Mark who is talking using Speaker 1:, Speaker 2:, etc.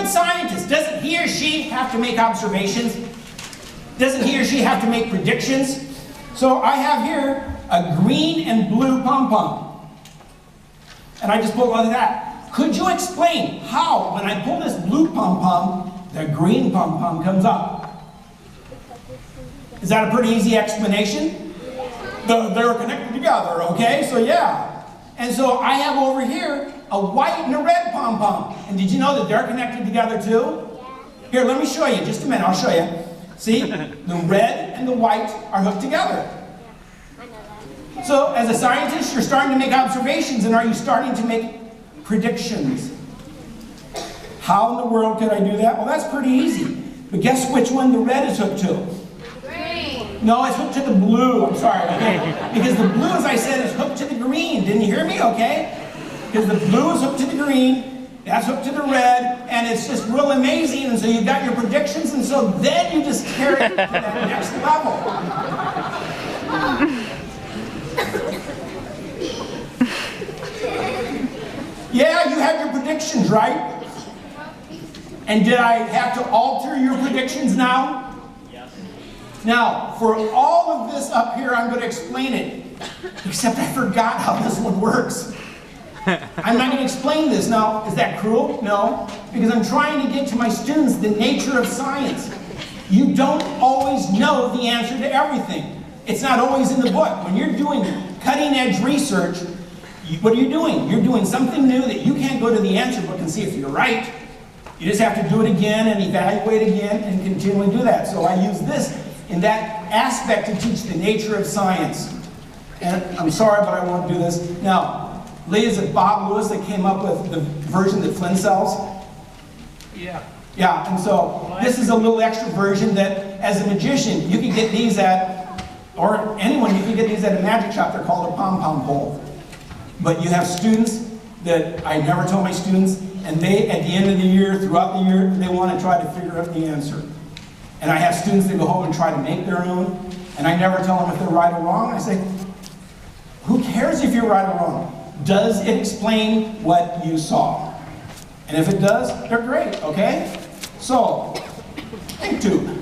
Speaker 1: scientist, doesn't he or she have to make observations? Doesn't he or she have to make predictions? So I have here a green and blue pom-pom. And I just pulled out of that. Could you explain how, when I pull this blue pom-pom, the green pom-pom comes up? Is that a pretty easy explanation? They're connected together, okay? So yeah. And so I have over here a white and a red pom-pom. And did you know that they're connected together too? Here, let me show you. Just a minute, I'll show you. See, the red and the white are hooked together. So as a scientist, you're starting to make observations, and are you starting to make predictions? How in the world could I do that? Well, that's pretty easy. But guess which one the red is hooked to?
Speaker 2: Green.
Speaker 1: No, it's hooked to the blue. I'm sorry. Okay? Because the blue, as I said, is hooked to the green. Didn't you hear me? Okay? Because the blue is hooked to the green, that's hooked to the red, and it's just real amazing. And so you've got your predictions, and so then you just carry it to that next level. Yeah, you have your predictions, right? And did I have to alter your predictions now?
Speaker 3: Yes.
Speaker 1: Now, for all of this up here, I'm going to explain it. Except I forgot how this one works. I'm not going to explain this. Now, is that cruel? No. Because I'm trying to get to my students the nature of science. You don't always know the answer to everything. It's not always in the book. When you're doing cutting-edge research, what are you doing? You're doing something new that you can't go to the answer book and see if you're right. You just have to do it again and evaluate again and continually do that. So I use this in that aspect to teach the nature of science. And I'm sorry, but I won't do this. Now, Lee, is it Bob Lewis that came up with the version that Flynn sells?
Speaker 3: Yeah.
Speaker 1: Yeah, and so this is a little extra version that, as a magician, you can get these at, or anyone, you can get these at a magic shop. They're called a pom-pom pole. But you have students that I never tell my students, and they, at the end of the year, throughout the year, they want to try to figure out the answer. And I have students that go home and try to make their own, and I never tell them if they're right or wrong. I say, who cares if you're right or wrong? Does it explain what you saw? And if it does, they're great, okay? So, think tube.